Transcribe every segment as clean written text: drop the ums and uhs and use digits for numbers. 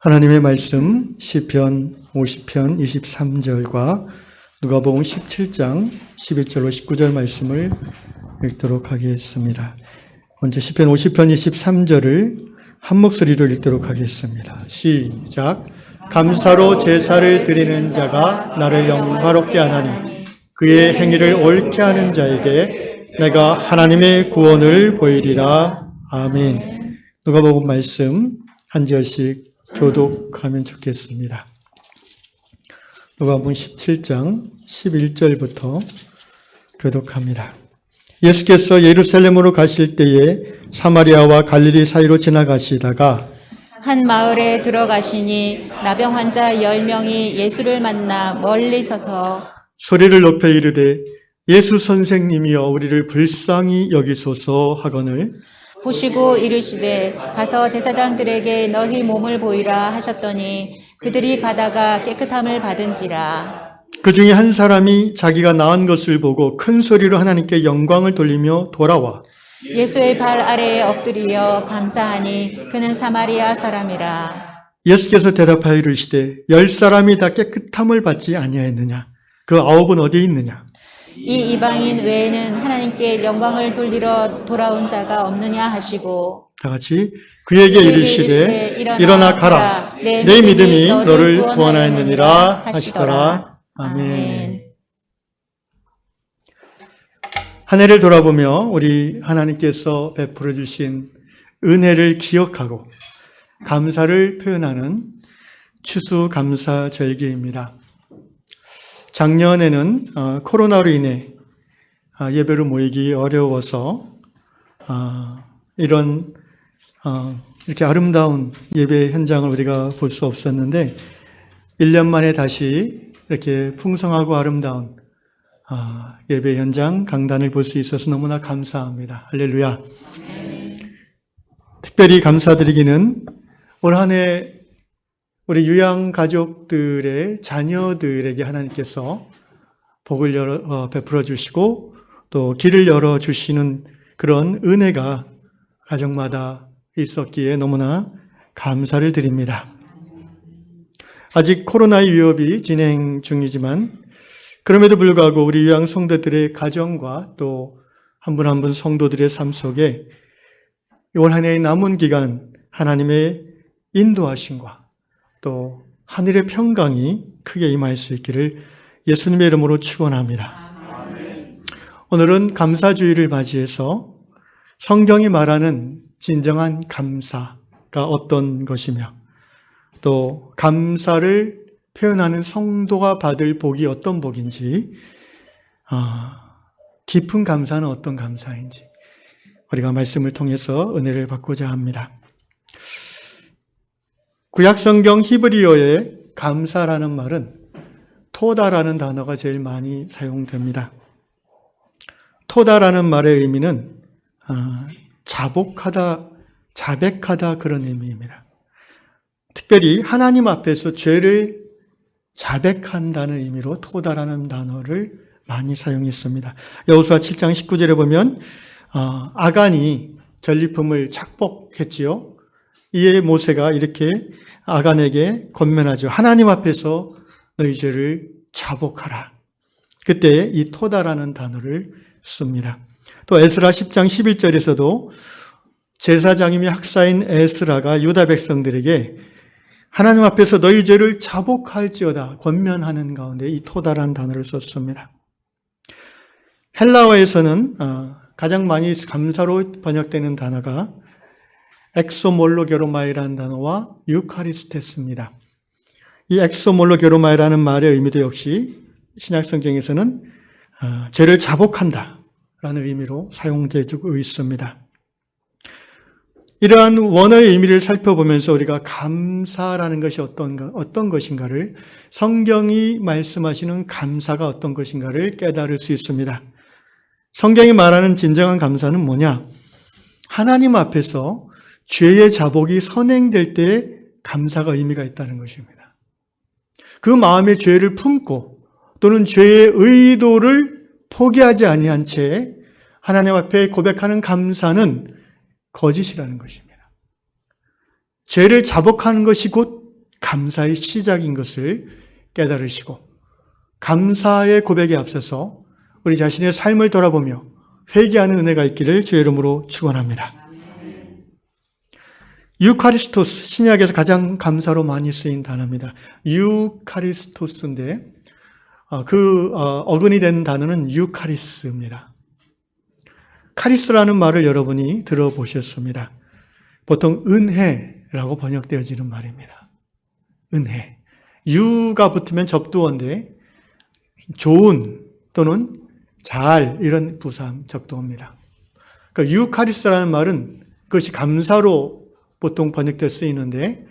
하나님의 말씀 시편 50편 23절과 누가복음 17장 11절로 19절 말씀을 읽도록 하겠습니다. 먼저 시편 50편 23절을 한 목소리로 읽도록 하겠습니다. 시작. 감사로 제사를 드리는 자가 나를 영화롭게 하나니 그의 행위를 옳게 하는 자에게 내가 하나님의 구원을 보이리라. 아멘. 누가복음 말씀 한 절씩 교독하면 좋겠습니다. 누가복음 17장 11절부터 교독합니다. 예수께서 예루살렘으로 가실 때에 사마리아와 갈릴리 사이로 지나가시다가 한 마을에 들어가시니 나병 환자 10명이 예수를 만나 멀리 서서 소리를 높여 이르되 예수 선생님이여 우리를 불쌍히 여기소서 하거늘 보시고 이르시되 가서 제사장들에게 너희 몸을 보이라 하셨더니 그들이 가다가 깨끗함을 받은지라. 그 중에 한 사람이 자기가 나은 것을 보고 큰 소리로 하나님께 영광을 돌리며 돌아와 예수의 발 아래에 엎드리어 감사하니 그는 사마리아 사람이라. 예수께서 대답하여 이르시되 10사람이 다 깨끗함을 받지 아니하였느냐? 그 9은 어디에 있느냐? 이 이방인 외에는 하나님께 영광을 돌리러 돌아온 자가 없느냐 하시고 다 같이 그에게 이르시되 일어나 가라 내 믿음이 너를 구원하였느니라 하시더라. 아멘. 한 해를 돌아보며 우리 하나님께서 베풀어 주신 은혜를 기억하고 감사를 표현하는 추수감사절기입니다. 작년에는 코로나로 인해 예배로 모이기 어려워서 이렇게 아름다운 예배 현장을 우리가 볼 수 없었는데 1년 만에 다시 이렇게 풍성하고 아름다운 예배 현장 강단을 볼 수 있어서 너무나 감사합니다. 할렐루야. 특별히 감사드리기는 올 한 해 우리 유양 가족들의 자녀들에게 하나님께서 복을 베풀어 주시고 또 길을 열어 주시는 그런 은혜가 가정마다 있었기에 너무나 감사를 드립니다. 아직 코로나의 위협이 진행 중이지만 그럼에도 불구하고 우리 유양 성도들의 가정과 또 한 분 한 분 성도들의 삶 속에 올 한 해의 남은 기간 하나님의 인도하심과 또 하늘의 평강이 크게 임할 수 있기를 예수님의 이름으로 축원합니다. 오늘은 감사주의를 맞이해서 성경이 말하는 진정한 감사가 어떤 것이며 또 감사를 표현하는 성도가 받을 복이 어떤 복인지 깊은 감사는 어떤 감사인지 우리가 말씀을 통해서 은혜를 받고자 합니다. 구약성경 히브리어에 감사라는 말은 토다라는 단어가 제일 많이 사용됩니다. 토다라는 말의 의미는 자복하다, 자백하다 그런 의미입니다. 특별히 하나님 앞에서 죄를 자백한다는 의미로 토다라는 단어를 많이 사용했습니다. 여호수아 7장 19절에 보면 아간이 전리품을 착복했지요. 이에 모세가 이렇게 아간에게 권면하죠. 하나님 앞에서 너희 죄를 자복하라. 그때 이 토다라는 단어를 씁니다. 또 에스라 10장 11절에서도 제사장이며 학사인 에스라가 유다 백성들에게 하나님 앞에서 너희 죄를 자복할지어다 권면하는 가운데 이 토다라는 단어를 썼습니다. 헬라어에서는 가장 많이 감사로 번역되는 단어가 엑소몰로게로마이라는 단어와 유카리스테스입니다. 이 엑소몰로게로마이라는 말의 의미도 역시 신약성경에서는 죄를 자복한다 라는 의미로 사용되고 있습니다. 이러한 원어의 의미를 살펴보면서 우리가 감사라는 것이 어떤 것인가를 성경이 말씀하시는 감사가 어떤 것인가를 깨달을 수 있습니다. 성경이 말하는 진정한 감사는 뭐냐? 하나님 앞에서 죄의 자복이 선행될 때 감사가 의미가 있다는 것입니다. 그 마음의 죄를 품고 또는 죄의 의도를 포기하지 아니한 채 하나님 앞에 고백하는 감사는 거짓이라는 것입니다. 죄를 자복하는 것이 곧 감사의 시작인 것을 깨달으시고 감사의 고백에 앞서서 우리 자신의 삶을 돌아보며 회개하는 은혜가 있기를 주의 이름으로 축원합니다. 유카리스토스, 신약에서 가장 감사로 많이 쓰인 단어입니다. 유카리스토스인데 어근이 된 단어는 유카리스입니다. 카리스라는 말을 여러분이 들어보셨습니다. 보통 은혜라고 번역되어지는 말입니다. 은혜. 유가 붙으면 접두어인데 좋은 또는 잘 이런 부사음 접두어입니다. 그러니까 유카리스라는 말은 그것이 감사로 보통 번역되어 쓰이는데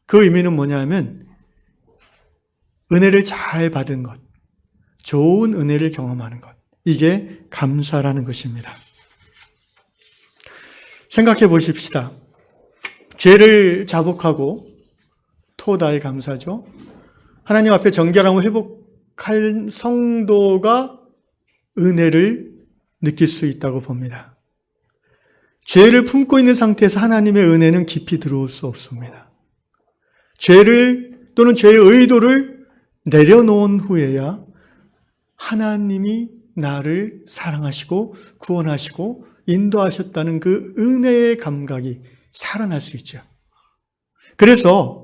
그 의미는 뭐냐면 은혜를 잘 받은 것, 좋은 은혜를 경험하는 것. 이게 감사라는 것입니다. 생각해 보십시다. 죄를 자복하고 토다의 감사죠. 하나님 앞에 정결함을 회복할 성도가 은혜를 느낄 수 있다고 봅니다. 죄를 품고 있는 상태에서 하나님의 은혜는 깊이 들어올 수 없습니다. 죄를 또는 죄의 의도를 내려놓은 후에야 하나님이 나를 사랑하시고 구원하시고 인도하셨다는 그 은혜의 감각이 살아날 수 있죠. 그래서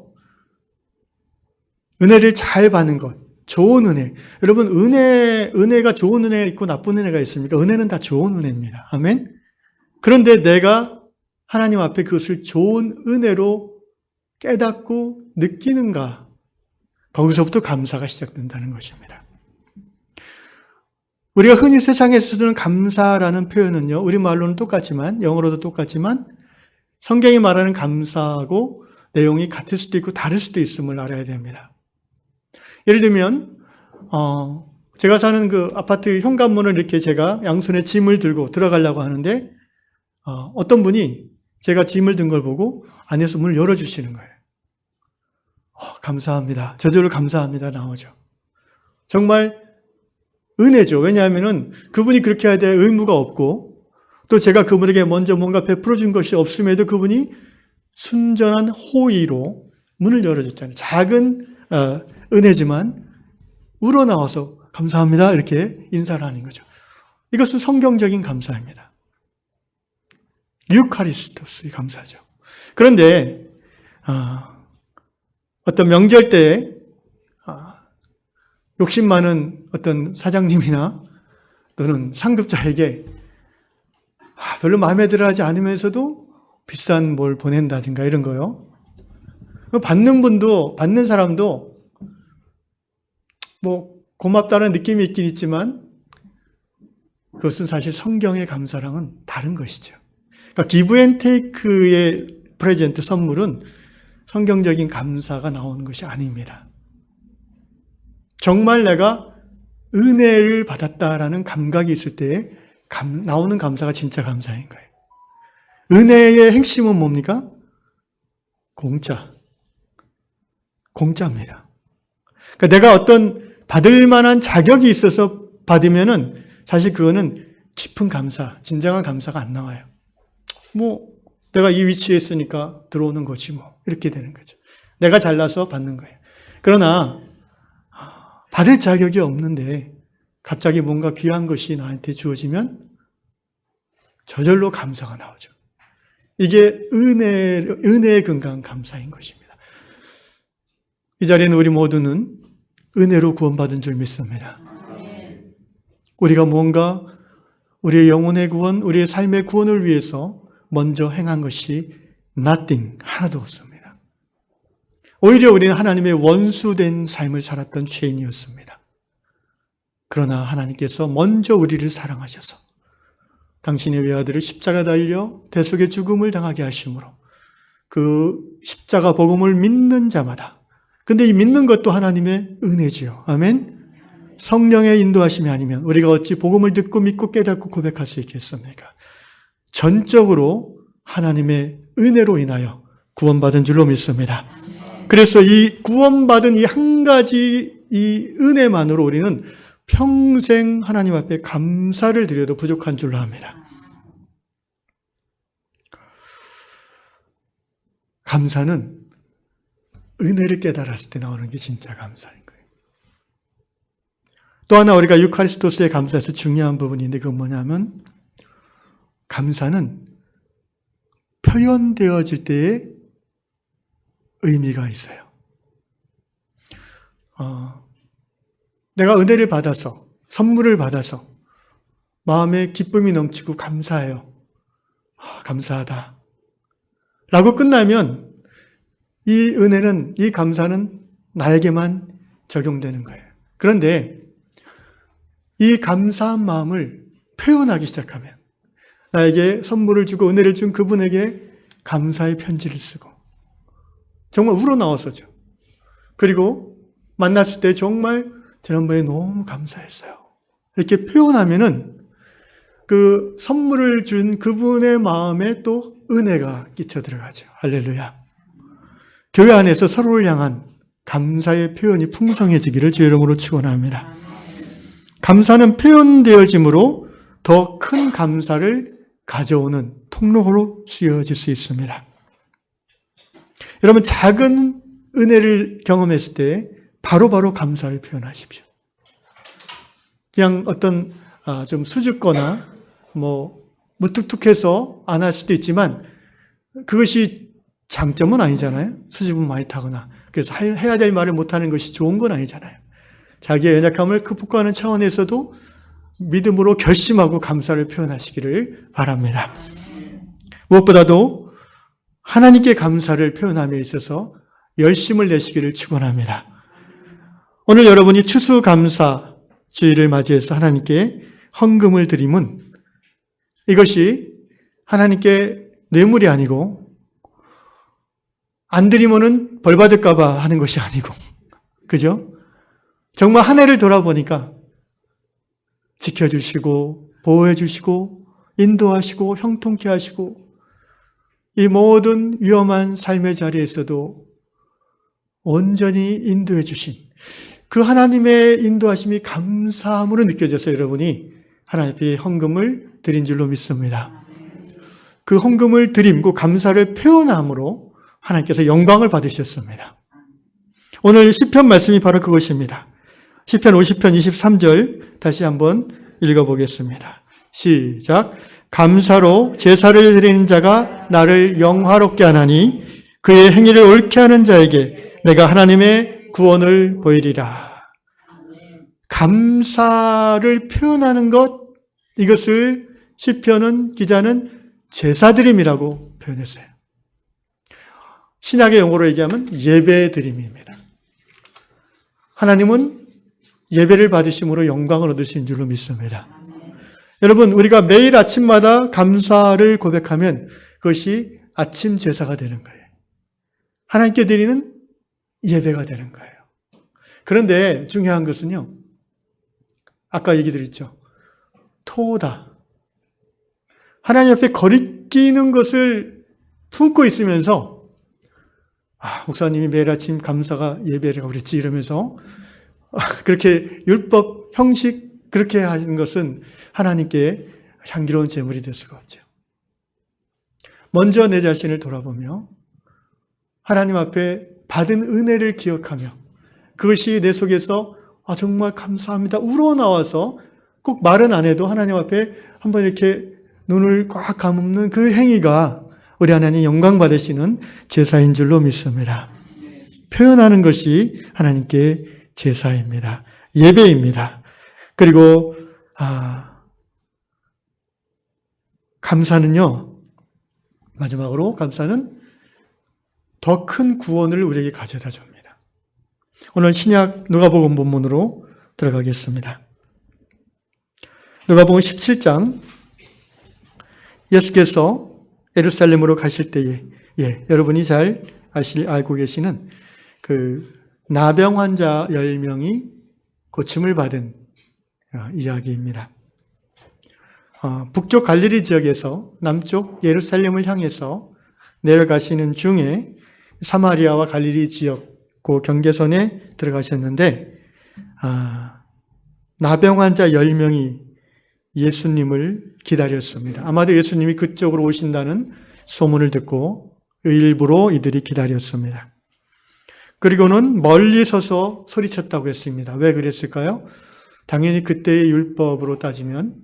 은혜를 잘 받는 것, 좋은 은혜. 여러분, 은혜가 좋은 은혜가 있고 나쁜 은혜가 있습니까? 은혜는 다 좋은 은혜입니다. 아멘? 그런데 내가 하나님 앞에 그것을 좋은 은혜로 깨닫고 느끼는가? 거기서부터 감사가 시작된다는 것입니다. 우리가 흔히 세상에서 쓰는 감사라는 표현은요, 우리말로는 똑같지만, 영어로도 똑같지만, 성경이 말하는 감사하고 내용이 같을 수도 있고 다를 수도 있음을 알아야 됩니다. 예를 들면, 제가 사는 그 아파트 현관문을 이렇게 제가 양손에 짐을 들고 들어가려고 하는데, 어떤 분이 제가 짐을 든 걸 보고 안에서 문을 열어주시는 거예요. 감사합니다. 저절로 감사합니다. 나오죠. 정말 은혜죠. 왜냐하면은 그분이 그렇게 해야 될 의무가 없고 또 제가 그분에게 먼저 뭔가 베풀어 준 것이 없음에도 그분이 순전한 호의로 문을 열어줬잖아요. 작은 은혜지만 우러나와서 감사합니다. 이렇게 인사를 하는 거죠. 이것은 성경적인 감사입니다. 유카리스토스의 감사죠. 그런데 어떤 명절 때 욕심 많은 어떤 사장님이나 또는 상급자에게 별로 마음에 들어하지 않으면서도 비싼 뭘 보낸다든가 이런 거요. 받는 사람도 뭐 고맙다는 느낌이 있긴 있지만 그것은 사실 성경의 감사랑은 다른 것이죠. 그러니까 기브 앤 테이크의 프레젠트 선물은 성경적인 감사가 나오는 것이 아닙니다. 정말 내가 은혜를 받았다라는 감각이 있을 때 나오는 감사가 진짜 감사인 거예요. 은혜의 핵심은 뭡니까? 공짜입니다. 그러니까 내가 어떤 받을 만한 자격이 있어서 받으면은 사실 그거는 깊은 감사, 진정한 감사가 안 나와요. 내가 이 위치에 있으니까 들어오는 거지 이렇게 되는 거죠. 내가 잘나서 받는 거예요. 그러나 받을 자격이 없는데 갑자기 뭔가 귀한 것이 나한테 주어지면 저절로 감사가 나오죠. 이게 은혜의 근간 감사인 것입니다. 이 자리에는 우리 모두는 은혜로 구원받은 줄 믿습니다. 우리가 뭔가 우리의 영혼의 구원, 우리의 삶의 구원을 위해서 먼저 행한 것이 nothing, 하나도 없습니다. 오히려 우리는 하나님의 원수된 삶을 살았던 죄인이었습니다. 그러나 하나님께서 먼저 우리를 사랑하셔서 당신의 외아들을 십자가 달려 대속의 죽음을 당하게 하심으로 그 십자가 복음을 믿는 자마다, 근데 이 믿는 것도 하나님의 은혜지요. 아멘. 성령의 인도하심이 아니면 우리가 어찌 복음을 듣고 믿고 깨닫고 고백할 수 있겠습니까? 전적으로 하나님의 은혜로 인하여 구원받은 줄로 믿습니다. 그래서 이 구원받은 이 한 가지 이 은혜만으로 우리는 평생 하나님 앞에 감사를 드려도 부족한 줄로 압니다. 감사는 은혜를 깨달았을 때 나오는 게 진짜 감사인 거예요. 또 하나 우리가 유카리스토스의 감사에서 중요한 부분인데 그건 뭐냐면 감사는 표현되어질 때의 의미가 있어요. 내가 은혜를 받아서 선물을 받아서 마음에 기쁨이 넘치고 감사해요. 감사하다. 라고 끝나면 이 은혜는, 이 감사는 나에게만 적용되는 거예요. 그런데 이 감사한 마음을 표현하기 시작하면 나에게 선물을 주고 은혜를 준 그분에게 감사의 편지를 쓰고 정말 우러나와서죠. 그리고 만났을 때 정말 지난번에 너무 감사했어요. 이렇게 표현하면은 그 선물을 준 그분의 마음에 또 은혜가 끼쳐 들어가죠. 할렐루야. 교회 안에서 서로를 향한 감사의 표현이 풍성해지기를 주의 이름으로 축원합니다. 감사는 표현되어짐으로 더 큰 감사를 가져오는 통로로 쓰여질 수 있습니다. 여러분 작은 은혜를 경험했을 때 바로바로 감사를 표현하십시오. 그냥 어떤 좀 수줍거나 무뚝뚝해서 안 할 수도 있지만 그것이 장점은 아니잖아요. 수줍음 많이 타거나 그래서 해야 될 말을 못하는 것이 좋은 건 아니잖아요. 자기의 연약함을 극복하는 차원에서도 믿음으로 결심하고 감사를 표현하시기를 바랍니다. 무엇보다도 하나님께 감사를 표현함에 있어서 열심을 내시기를 축원합니다. 오늘 여러분이 추수감사 주일을 맞이해서 하나님께 헌금을 드림은 이것이 하나님께 뇌물이 아니고 안 드리면은 벌 받을까 봐 하는 것이 아니고 그죠? 정말 한 해를 돌아보니까 지켜주시고 보호해 주시고 인도하시고 형통케 하시고 이 모든 위험한 삶의 자리에서도 온전히 인도해 주신 그 하나님의 인도하심이 감사함으로 느껴져서 여러분이 하나님 앞에 헌금을 드린 줄로 믿습니다. 그 헌금을 드림고 감사를 표현함으로 하나님께서 영광을 받으셨습니다. 오늘 시편 말씀이 바로 그것입니다. 시편 50편 23절 다시 한번 읽어보겠습니다. 시작. 감사로 제사를 드리는 자가 나를 영화롭게 하나니 그의 행위를 옳게 하는 자에게 내가 하나님의 구원을 보이리라. 감사를 표현하는 것, 이것을 시편은 기자는 제사드림이라고 표현했어요. 신약의 용어로 얘기하면 예배드림입니다. 하나님은 예배를 받으심으로 영광을 얻으신 줄로 믿습니다. 여러분, 우리가 매일 아침마다 감사를 고백하면 그것이 아침 제사가 되는 거예요. 하나님께 드리는 예배가 되는 거예요. 그런데 중요한 것은요, 아까 얘기 드렸죠. 토다. 하나님 앞에 거리끼는 것을 품고 있으면서 목사님이 매일 아침 감사가 예배라고 그랬지 이러면서 그렇게 율법, 형식 그렇게 하는 것은 하나님께 향기로운 제물이 될 수가 없죠. 먼저 내 자신을 돌아보며 하나님 앞에 받은 은혜를 기억하며 그것이 내 속에서 정말 감사합니다. 우러나와서 꼭 말은 안 해도 하나님 앞에 한번 이렇게 눈을 꽉 감는 그 행위가 우리 하나님 영광 받으시는 제사인 줄로 믿습니다. 표현하는 것이 하나님께 제사입니다. 예배입니다. 그리고 감사는요. 마지막으로 감사는 더 큰 구원을 우리에게 가져다 줍니다. 오늘 신약 누가복음 본문으로 들어가겠습니다. 누가복음 17장 예수께서 예루살렘으로 가실 때에 여러분이 잘 알고 계시는 그 나병 환자 10명이 고침을 받은 이야기입니다. 북쪽 갈릴리 지역에서 남쪽 예루살렘을 향해서 내려가시는 중에 사마리아와 갈릴리 지역 그 경계선에 들어가셨는데 나병 환자 10명이 예수님을 기다렸습니다. 아마도 예수님이 그쪽으로 오신다는 소문을 듣고 일부러 이들이 기다렸습니다. 그리고는 멀리 서서 소리쳤다고 했습니다. 왜 그랬을까요? 당연히 그때의 율법으로 따지면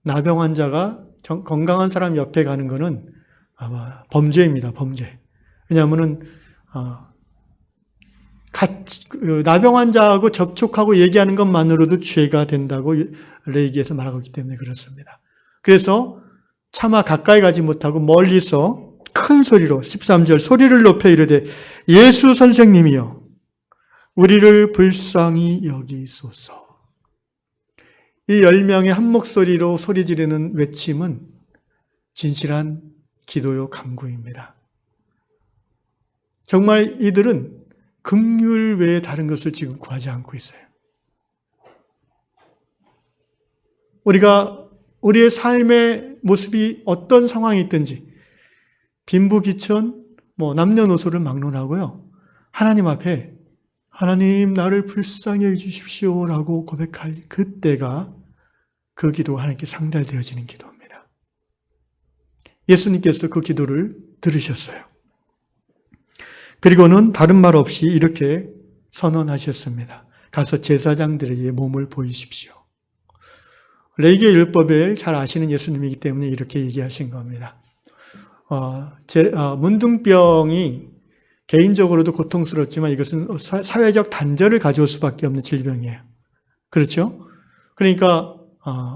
나병 환자가 건강한 사람 옆에 가는 것은 아마 범죄입니다. 범죄. 왜냐하면은 나병 환자하고 접촉하고 얘기하는 것만으로도 죄가 된다고 레위기에서 말하고 있기 때문에 그렇습니다. 그래서 차마 가까이 가지 못하고 멀리서 큰 소리로 13절 소리를 높여 이르되 예수 선생님이여 우리를 불쌍히 여기소서. 이 10명의 한 목소리로 소리 지르는 외침은 진실한 기도요 간구입니다. 정말 이들은 긍휼 외에 다른 것을 지금 구하지 않고 있어요. 우리가 우리의 삶의 모습이 어떤 상황이 있든지 빈부귀천, 남녀노소를 막론하고요. 하나님 앞에 하나님 나를 불쌍히 해주십시오라고 고백할 그때가 그 기도가 하나님께 상달되어지는 기도입니다. 예수님께서 그 기도를 들으셨어요. 그리고는 다른 말 없이 이렇게 선언하셨습니다. 가서 제사장들에게 몸을 보이십시오. 레위기 율법을 잘 아시는 예수님이기 때문에 이렇게 얘기하신 겁니다. 문둥병이 개인적으로도 고통스럽지만 이것은 사회적 단절을 가져올 수밖에 없는 질병이에요. 그렇죠? 그러니까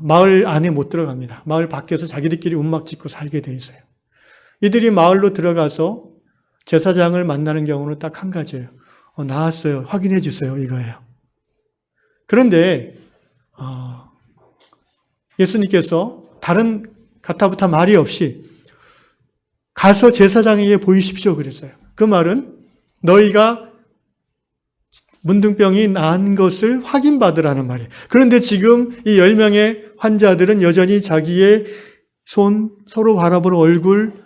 마을 안에 못 들어갑니다. 마을 밖에서 자기들끼리 움막 짓고 살게 돼 있어요. 이들이 마을로 들어가서 제사장을 만나는 경우는 딱 한 가지예요. 나았어요. 확인해 주세요. 이거예요. 그런데 예수님께서 다른 가타부타 말이 없이 가서 제사장에게 보이십시오 그랬어요. 그 말은 너희가 문둥병이 나은 것을 확인받으라는 말이에요. 그런데 지금 이 10명의 환자들은 여전히 자기의 손, 서로 바라보는 얼굴,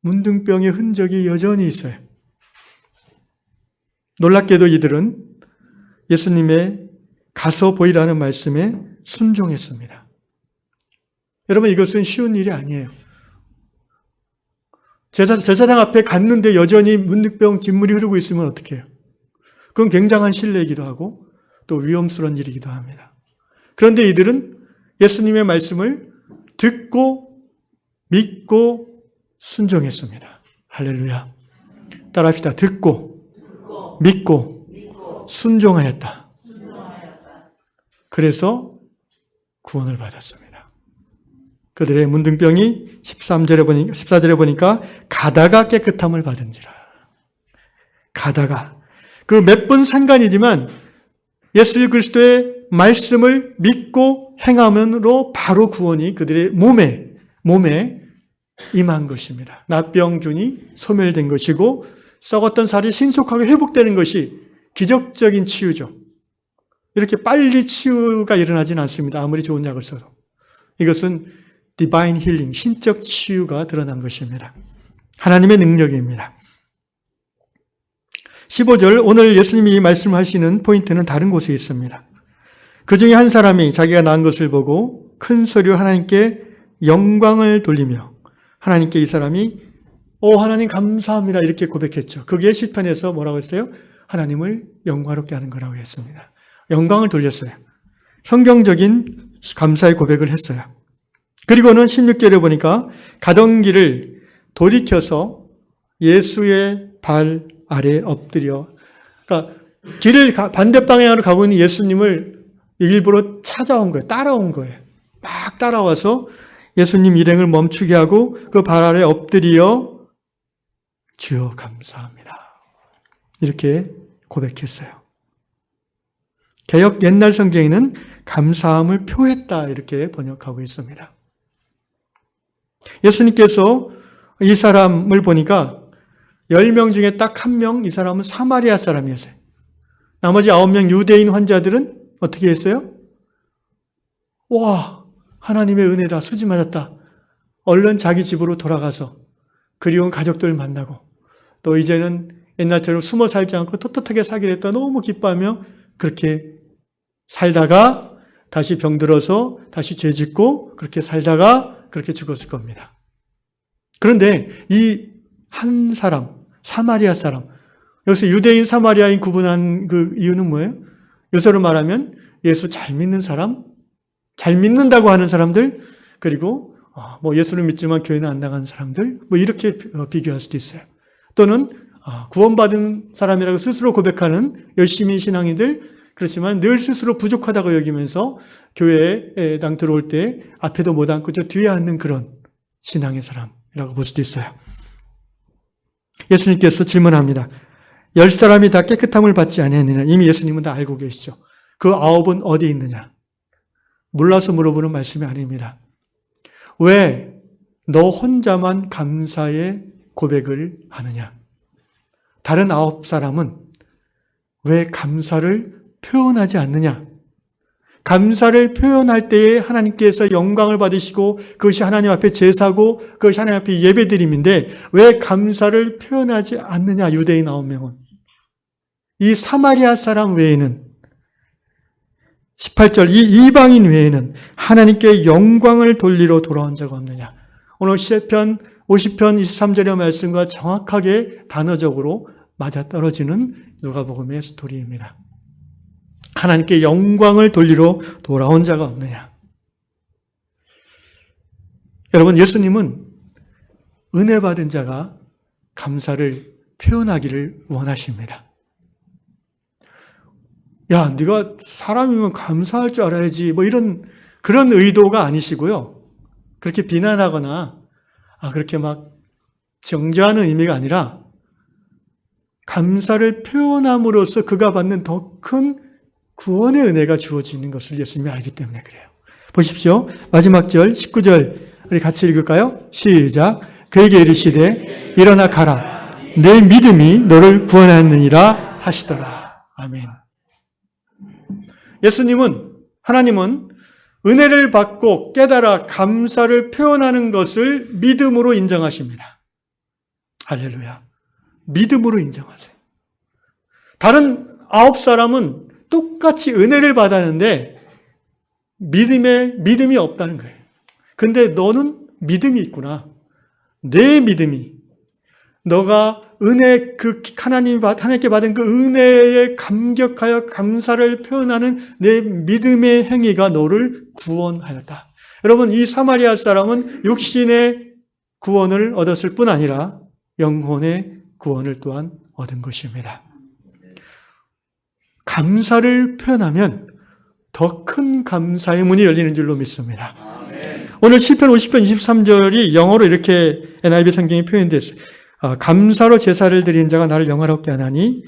문둥병의 흔적이 여전히 있어요. 놀랍게도 이들은 예수님의 가서 보이라는 말씀에 순종했습니다. 여러분 이것은 쉬운 일이 아니에요. 제사장 앞에 갔는데 여전히 문둥병 진물이 흐르고 있으면 어떻게 해요? 그건 굉장한 신뢰이기도 하고 또 위험스러운 일이기도 합니다. 그런데 이들은 예수님의 말씀을 듣고 믿고 순종했습니다. 할렐루야. 따라합시다. 듣고 믿고 순종하였다. 그래서 구원을 받았습니다. 그들의 문둥병이 14절에 보니까 가다가 깨끗함을 받은지라. 가다가. 그 몇 번 상관이지만 예수 그리스도의 말씀을 믿고 행함으로 바로 구원이 그들의 몸에 임한 것입니다. 납병균이 소멸된 것이고 썩었던 살이 신속하게 회복되는 것이 기적적인 치유죠. 이렇게 빨리 치유가 일어나지는 않습니다. 아무리 좋은 약을 써도. 이것은 디바인 힐링, 신적 치유가 드러난 것입니다. 하나님의 능력입니다. 15절, 오늘 예수님이 말씀하시는 포인트는 다른 곳에 있습니다. 그 중에 한 사람이 자기가 낳은 것을 보고 큰 소리로 하나님께 영광을 돌리며 하나님께 이 사람이 하나님 감사합니다 이렇게 고백했죠. 그게 시편에서 뭐라고 했어요? 하나님을 영광롭게 하는 거라고 했습니다. 영광을 돌렸어요. 성경적인 감사의 고백을 했어요. 그리고는 16절에 보니까 가던 길을 돌이켜서 예수의 발 아래 엎드려, 그러니까 길을 반대 방향으로 가고 있는 예수님을 일부러 찾아온 거예요. 따라온 거예요. 막 따라와서 예수님 일행을 멈추게 하고 그 발 아래 엎드려 주여 감사합니다. 이렇게 고백했어요. 개역 옛날 성경에는 감사함을 표했다 이렇게 번역하고 있습니다. 예수님께서 이 사람을 보니까 10명 중에 딱 한 명, 이 사람은 사마리아 사람이었어요. 나머지 9명 유대인 환자들은 어떻게 했어요? 와, 하나님의 은혜다, 수지 맞았다. 얼른 자기 집으로 돌아가서 그리운 가족들 만나고 또 이제는 옛날처럼 숨어 살지 않고 떳떳하게 살게 됐다 너무 기뻐하며 그렇게 살다가 다시 병들어서 다시 죄 짓고 그렇게 살다가 그렇게 죽었을 겁니다. 그런데 이 한 사람, 사마리아 사람, 여기서 유대인, 사마리아인 구분한 그 이유는 뭐예요? 요새로 말하면 예수 잘 믿는 사람, 잘 믿는다고 하는 사람들, 그리고 뭐 예수를 믿지만 교회는 안 나가는 사람들, 뭐 이렇게 비교할 수도 있어요. 또는 구원받은 사람이라고 스스로 고백하는 열심히 신앙인들, 그렇지만 늘 스스로 부족하다고 여기면서 교회에 들어올 때 앞에도 못 앉고 저 뒤에 앉는 그런 신앙의 사람이라고 볼 수도 있어요. 예수님께서 질문합니다. 10사람이 다 깨끗함을 받지 아니하느냐. 이미 예수님은 다 알고 계시죠. 그 9은 어디 있느냐. 몰라서 물어보는 말씀이 아닙니다. 왜 너 혼자만 감사의 고백을 하느냐. 다른 9사람은 왜 감사를 표현하지 않느냐. 감사를 표현할 때에 하나님께서 영광을 받으시고 그것이 하나님 앞에 제사고 그것이 하나님 앞에 예배드림인데 왜 감사를 표현하지 않느냐. 유대인 9명은. 이 사마리아 사람 외에는 18절 이 이방인 외에는 하나님께 영광을 돌리러 돌아온 적 없느냐. 오늘 시편 50편 23절의 말씀과 정확하게 단어적으로 맞아떨어지는 누가복음의 스토리입니다. 하나님께 영광을 돌리러 돌아온 자가 없느냐. 여러분, 예수님은 은혜 받은 자가 감사를 표현하기를 원하십니다. 야, 네가 사람이면 감사할 줄 알아야지. 뭐 이런 그런 의도가 아니시고요. 그렇게 비난하거나 그렇게 막 정죄하는 의미가 아니라 감사를 표현함으로써 그가 받는 더 큰 구원의 은혜가 주어지는 것을 예수님이 알기 때문에 그래요. 보십시오. 마지막 절 19절 우리 같이 읽을까요? 시작. 그에게 이르시되 일어나 가라. 내 믿음이 너를 구원하느니라 하시더라. 아멘. 하나님은 은혜를 받고 깨달아 감사를 표현하는 것을 믿음으로 인정하십니다. 할렐루야. 믿음으로 인정하세요. 다른 9사람은 똑같이 은혜를 받았는데 믿음이 없다는 거예요. 근데 너는 믿음이 있구나. 내 믿음이 너가 하나님께 받은 그 은혜에 감격하여 감사를 표현하는 내 믿음의 행위가 너를 구원하였다. 여러분, 이 사마리아 사람은 육신의 구원을 얻었을 뿐 아니라 영혼의 구원을 또한 얻은 것입니다. 감사를 표현하면 더 큰 감사의 문이 열리는 줄로 믿습니다. 오늘 시편 50편 23절이 영어로 이렇게 NIV 성경이 표현됐어요. 감사로 제사를 드리는 자가 나를 영화롭게 하나니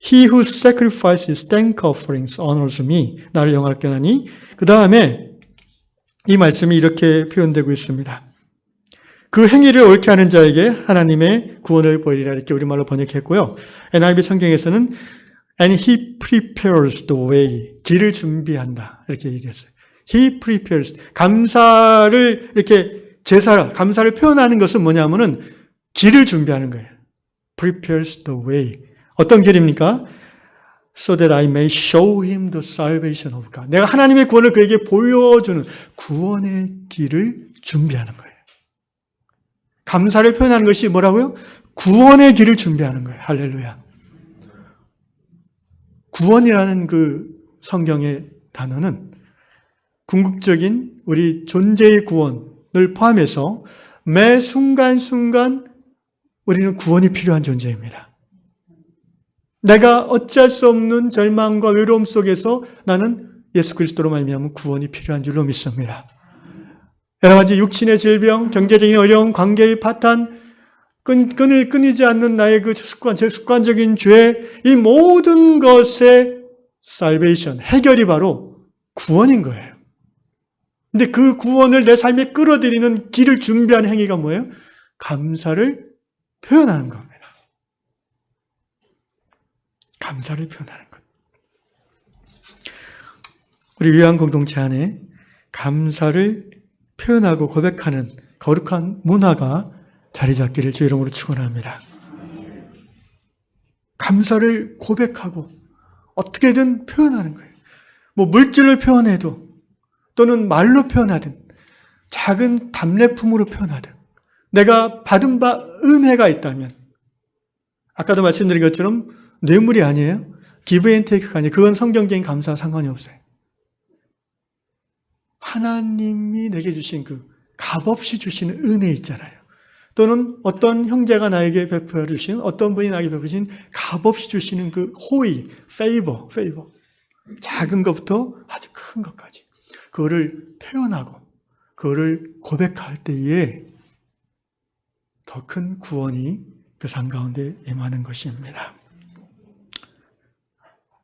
He who sacrifices thank offerings honors me. 나를 영화롭게 하나니 그 다음에 이 말씀이 이렇게 표현되고 있습니다. 그 행위를 옳게 하는 자에게 하나님의 구원을 보이리라 이렇게 우리말로 번역했고요. NIV 성경에서는 And he prepares the way. 길을 준비한다. 이렇게 얘기했어요. He prepares. 감사를 표현하는 것은 뭐냐면은 길을 준비하는 거예요. Prepares the way. 어떤 길입니까? So that I may show him the salvation of God. 내가 하나님의 구원을 그에게 보여주는 구원의 길을 준비하는 거예요. 감사를 표현하는 것이 뭐라고요? 구원의 길을 준비하는 거예요. 할렐루야. 구원이라는 그 성경의 단어는 궁극적인 우리 존재의 구원을 포함해서 매 순간순간 우리는 구원이 필요한 존재입니다. 내가 어찌할 수 없는 절망과 외로움 속에서 나는 예수 그리스도로 말미암은 구원이 필요한 줄로 믿습니다. 여러 가지 육신의 질병, 경제적인 어려움, 관계의 파탄, 끈을 끊이지 않는 나의 그 습관적인 죄, 이 모든 것의 salvation, 해결이 바로 구원인 거예요. 근데 그 구원을 내 삶에 끌어들이는 길을 준비하는 행위가 뭐예요? 감사를 표현하는 겁니다. 감사를 표현하는 것. 우리 위안 공동체 안에 감사를 표현하고 고백하는 거룩한 문화가 자리 잡기를 주 이름으로 축원합니다. 감사를 고백하고 어떻게든 표현하는 거예요. 뭐 물질을 표현해도 또는 말로 표현하든 작은 답례품으로 표현하든 내가 받은 바 은혜가 있다면 아까도 말씀드린 것처럼 뇌물이 아니에요. 기브 앤 테이크가 아니에요. 그건 성경적인 감사와 상관이 없어요. 하나님이 내게 주신 그 값없이 주시는 은혜 있잖아요. 또는 어떤 형제가 나에게 베풀어 주신, 어떤 분이 나에게 베푸신 값없이 주시는 그 호의, 페이버. 작은 것부터 아주 큰 것까지. 그거를 표현하고, 그거를 고백할 때에 더 큰 구원이 그 삶 가운데 임하는 것입니다.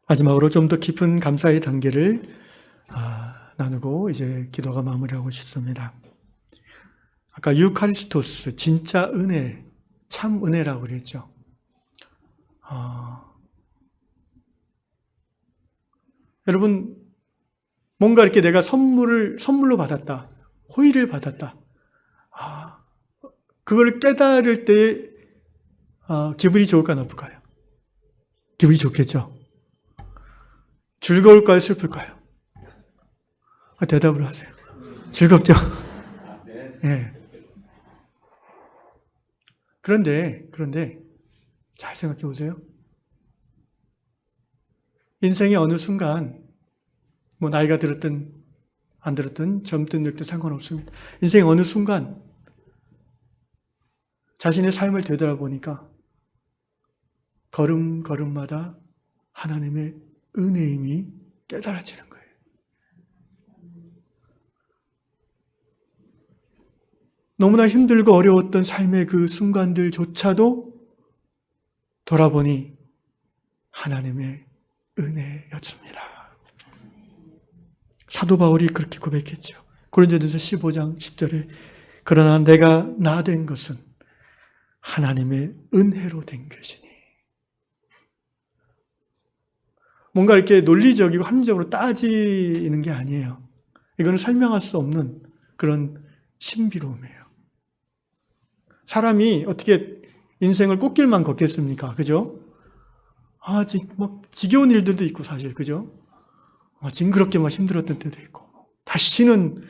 마지막으로 좀 더 깊은 감사의 단계를 나누고 이제 기도가 마무리하고 싶습니다. 아까 유카리스토스, 진짜 은혜, 참 은혜라고 그랬죠. 여러분, 뭔가 이렇게 내가 선물로 받았다, 호의를 받았다. 그걸 깨달을 때 기분이 좋을까 나쁠까요? 기분이 좋겠죠. 즐거울까요, 슬플까요? 대답을 하세요. 즐겁죠? 예. 그런데 잘 생각해 보세요. 인생의 어느 순간, 뭐 나이가 들었든 안 들었든 젊든 늙든 상관없습니다. 인생의 어느 순간 자신의 삶을 되돌아보니까 걸음걸음마다 하나님의 은혜임이 깨달아지는 거예요. 너무나 힘들고 어려웠던 삶의 그 순간들조차도 돌아보니 하나님의 은혜였습니다. 사도 바울이 그렇게 고백했죠. 고린도전서 15장 10절에 그러나 내가 나 된 것은 하나님의 은혜로 된 것이니. 뭔가 이렇게 논리적이고 합리적으로 따지는 게 아니에요. 이거는 설명할 수 없는 그런 신비로움이에요. 사람이 어떻게 인생을 꽃길만 걷겠습니까? 그죠? 막 지겨운 일들도 있고 사실, 그죠? 징그럽게 막 힘들었던 때도 있고, 다시는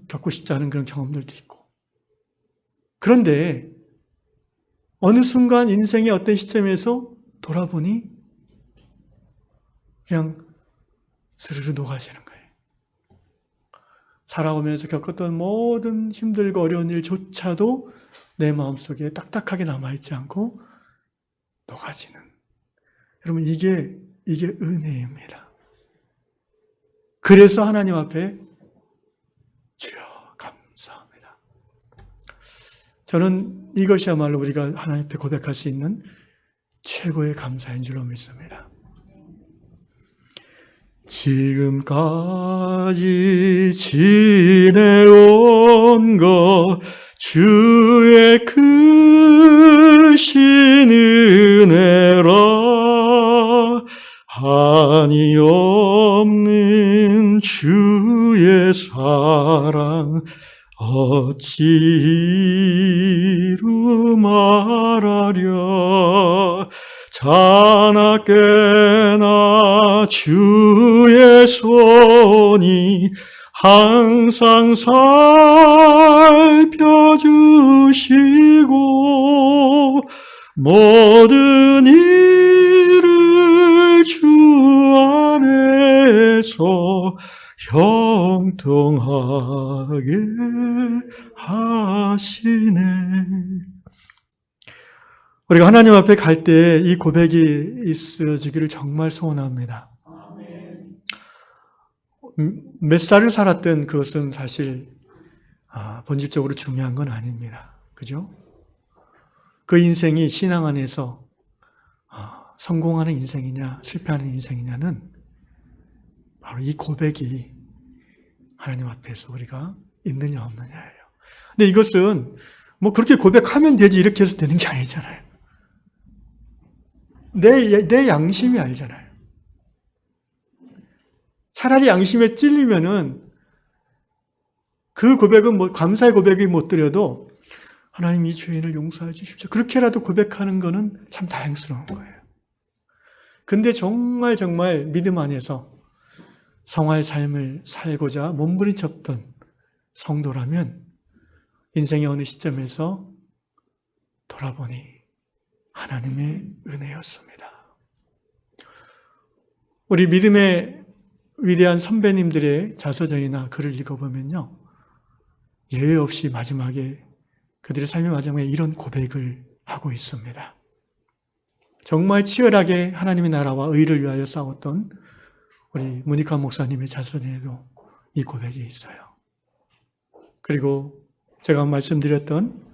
겪고 싶지 않은 그런 경험들도 있고. 그런데 어느 순간 인생의 어떤 시점에서 돌아보니 그냥 스르르 녹아지는 거예요. 살아오면서 겪었던 모든 힘들고 어려운 일조차도 내 마음속에 딱딱하게 남아있지 않고 녹아지는. 여러분, 이게 은혜입니다. 그래서 하나님 앞에 주여 감사합니다. 저는 이것이야말로 우리가 하나님 앞에 고백할 수 있는 최고의 감사인 줄로 믿습니다. 지금까지 지내온 것 주의 크신 은혜라 한이 없는 주의 사랑 어찌 이루 말하랴 자나깨나 주의 손이 항상 살펴주시고 모든 일을 주 안에서 형통하게 하시네. 우리가 하나님 앞에 갈 때 이 고백이 있어지기를 정말 소원합니다. 몇 살을 살았든 그것은 사실 본질적으로 중요한 건 아닙니다. 그죠? 그 인생이 신앙 안에서 성공하는 인생이냐 실패하는 인생이냐는 바로 이 고백이 하나님 앞에서 우리가 있느냐 없느냐예요. 근데 이것은 뭐 그렇게 고백하면 되지 이렇게 해서 되는 게 아니잖아요. 내 양심이 알잖아요. 차라리 양심에 찔리면은 그 고백은 뭐 감사의 고백이 못 드려도 하나님 이 죄인을 용서해 주십시오. 그렇게라도 고백하는 거는 참 다행스러운 거예요. 근데 정말 믿음 안에서 성화의 삶을 살고자 몸부림쳤던 성도라면 인생의 어느 시점에서 돌아보니 하나님의 은혜였습니다. 우리 믿음의 위대한 선배님들의 자서전이나 글을 읽어보면요, 예외 없이 마지막에 그들의 삶의 마지막에 이런 고백을 하고 있습니다. 정말 치열하게 하나님의 나라와 의를 위하여 싸웠던 우리 문익환 목사님의 자서전에도 이 고백이 있어요. 그리고 제가 말씀드렸던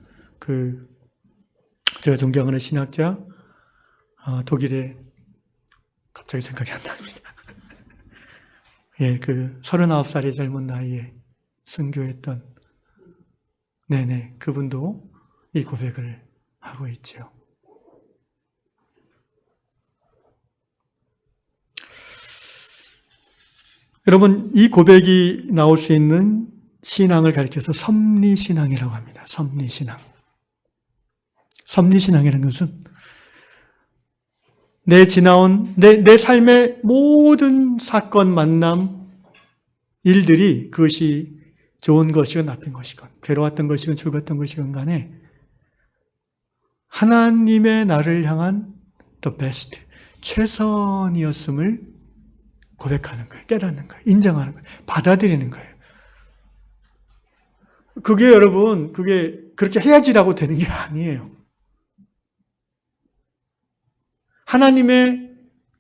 제가 존경하는 신학자, 독일의, 갑자기 생각이 안 납니다. 예, 39살의 젊은 나이에 순교했던, 그분도 이 고백을 하고 있지요. 여러분, 이 고백이 나올 수 있는 신앙을 가리켜서 섭리신앙이라고 합니다. 섭리신앙. 섭리신앙이라는 것은 내 지나온 내 삶의 모든 사건, 만남, 일들이 그것이 좋은 것이건 나쁜 것이건 괴로웠던 것이건 즐거웠던 것이건 간에 하나님의 나를 향한 the best, 최선이었음을 고백하는 거예요. 깨닫는 거예요. 인정하는 거예요. 받아들이는 거예요. 그게 여러분, 그게 그렇게 해야지라고 되는 게 아니에요. 하나님의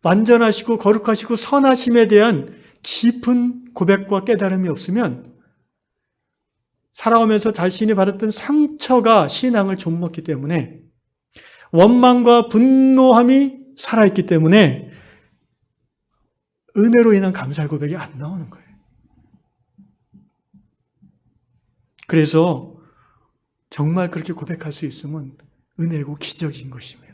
완전하시고 거룩하시고 선하심에 대한 깊은 고백과 깨달음이 없으면 살아오면서 자신이 받았던 상처가 신앙을 좀먹기 때문에 원망과 분노함이 살아있기 때문에 은혜로 인한 감사의 고백이 안 나오는 거예요. 그래서 정말 그렇게 고백할 수 있으면 은혜고 기적인 것입니다.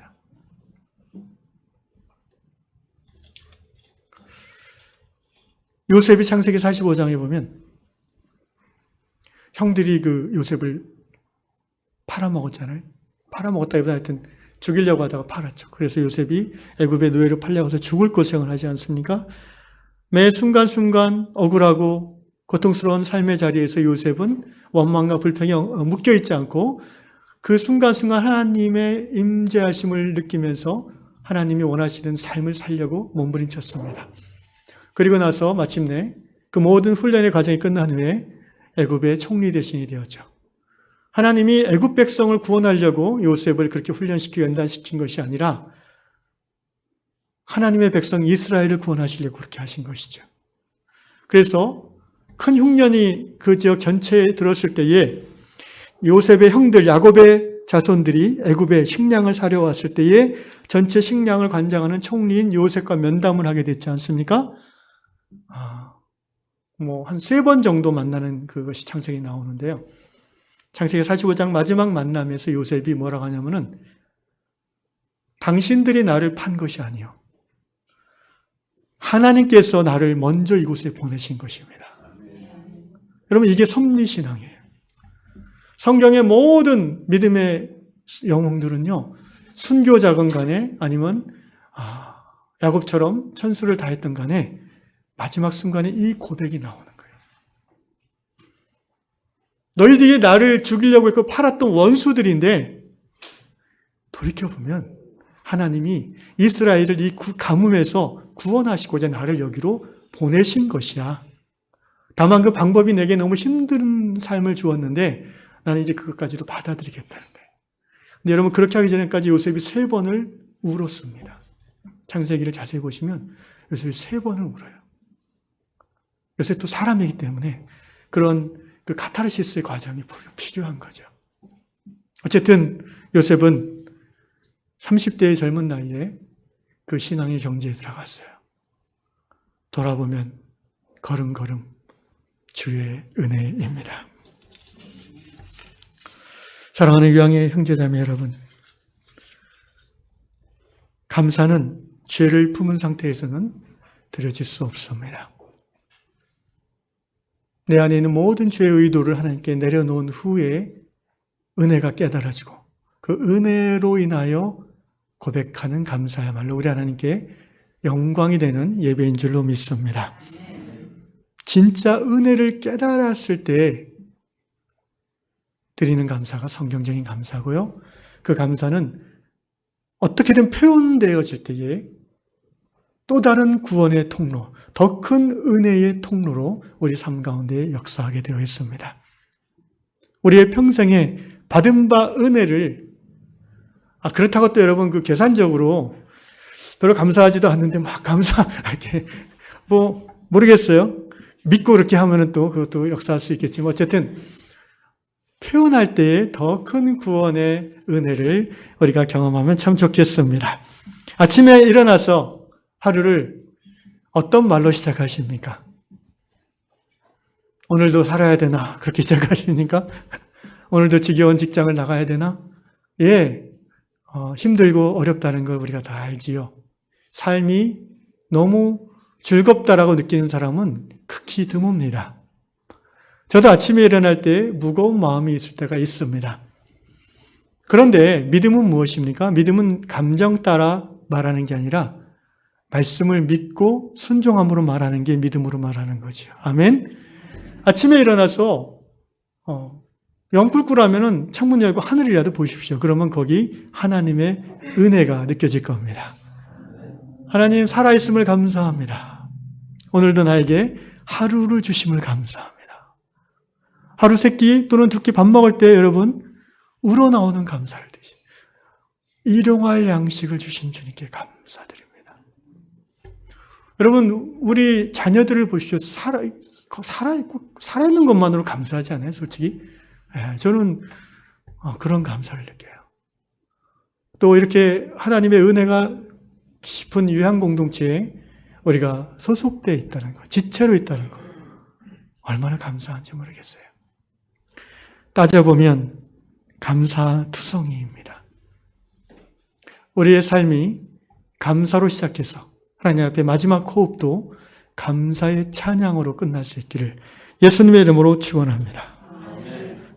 요셉이 창세기 45장에 보면 형들이 요셉을 팔아먹었잖아요. 팔아먹었다기보다 하여튼 죽이려고 하다가 팔았죠. 그래서 요셉이 애굽의 노예로 팔려가서 죽을 고생을 하지 않습니까? 매 순간순간 억울하고 고통스러운 삶의 자리에서 요셉은 원망과 불평에 묶여있지 않고 그 순간순간 하나님의 임재하심을 느끼면서 하나님이 원하시는 삶을 살려고 몸부림쳤습니다. 그리고 나서 마침내 그 모든 훈련의 과정이 끝난 후에 애굽의 총리 대신이 되었죠. 하나님이 애굽 백성을 구원하려고 요셉을 그렇게 훈련시키고 연단시킨 것이 아니라 하나님의 백성 이스라엘을 구원하시려고 그렇게 하신 것이죠. 그래서 큰 흉년이 그 지역 전체에 들었을 때에 요셉의 형들 야곱의 자손들이 애굽에 식량을 사려 왔을 때에 전체 식량을 관장하는 총리인 요셉과 면담을 하게 됐지 않습니까? 한 3번 정도 만나는 그것이 창세기에 나오는데요. 창세기 45장 마지막 만남에서 요셉이 뭐라고 하냐면은 당신들이 나를 판 것이 아니요. 하나님께서 나를 먼저 이곳에 보내신 것입니다. 여러분, 이게 섭리신앙이에요. 성경의 모든 믿음의 영웅들은요, 순교자건 간에 아니면 야곱처럼 천수를 다했던 간에 마지막 순간에 이 고백이 나오는 거예요. 너희들이 나를 죽이려고 했고 팔았던 원수들인데 돌이켜보면 하나님이 이스라엘을 이 가뭄에서 구원하시고자 나를 여기로 보내신 것이야. 다만 그 방법이 내게 너무 힘든 삶을 주었는데 나는 이제 그것까지도 받아들이겠다는 거예요. 근데 여러분, 그렇게 하기 전에까지 요셉이 3번을 울었습니다. 창세기를 자세히 보시면 요셉이 3번을 울어요. 요셉도 사람이기 때문에 그런 그 카타르시스의 과정이 필요한 거죠. 어쨌든 요셉은 30대의 젊은 나이에 그 신앙의 경지에 들어갔어요. 돌아보면 걸음걸음 주의 은혜입니다. 사랑하는 유양의 형제자매 여러분, 감사는 죄를 품은 상태에서는 드려질 수 없습니다. 내 안에 있는 모든 죄의 의도를 하나님께 내려놓은 후에 은혜가 깨달아지고 그 은혜로 인하여 고백하는 감사야말로 우리 하나님께 영광이 되는 예배인 줄로 믿습니다. 진짜 은혜를 깨달았을 때 드리는 감사가 성경적인 감사고요. 그 감사는 어떻게든 표현되어질 때에 또 다른 구원의 통로, 더 큰 은혜의 통로로 우리 삶 가운데 역사하게 되어 있습니다. 우리의 평생에 받은 바 은혜를, 그렇다고 또 여러분 그 계산적으로 별로 감사하지도 않는데 막 이렇게, 모르겠어요. 믿고 그렇게 하면은 또 그것도 역사할 수 있겠지만 어쨌든 표현할 때에 더 큰 구원의 은혜를 우리가 경험하면 참 좋겠습니다. 아침에 일어나서 하루를 어떤 말로 시작하십니까? 오늘도 살아야 되나? 그렇게 시작하십니까? 오늘도 지겨운 직장을 나가야 되나? 힘들고 어렵다는 걸 우리가 다 알지요. 삶이 너무 즐겁다라고 느끼는 사람은 극히 드뭅니다. 저도 아침에 일어날 때 무거운 마음이 있을 때가 있습니다. 그런데 믿음은 무엇입니까? 믿음은 감정 따라 말하는 게 아니라 말씀을 믿고 순종함으로 말하는 게 믿음으로 말하는 거죠. 아멘? 아침에 일어나서 영꿀꿀하면은 창문 열고 하늘이라도 보십시오. 그러면 거기 하나님의 은혜가 느껴질 겁니다. 하나님 살아있음을 감사합니다. 오늘도 나에게 하루를 주심을 감사합니다. 하루 세 끼 또는 두 끼 밥 먹을 때 여러분 우러나오는 감사를 드시. 일용할 양식을 주신 주님께 감사드립니다. 여러분 우리 자녀들을 보십시오. 살아있는 것만으로 감사하지 않아요? 솔직히. 저는 그런 감사를 느껴요. 또 이렇게 하나님의 은혜가 깊은 유한 공동체에 우리가 소속되어 있다는 것, 지체로 있다는 것, 얼마나 감사한지 모르겠어요. 따져보면 감사투성이입니다. 우리의 삶이 감사로 시작해서 하나님 앞에 마지막 호흡도 감사의 찬양으로 끝날 수 있기를 예수님의 이름으로 축원합니다.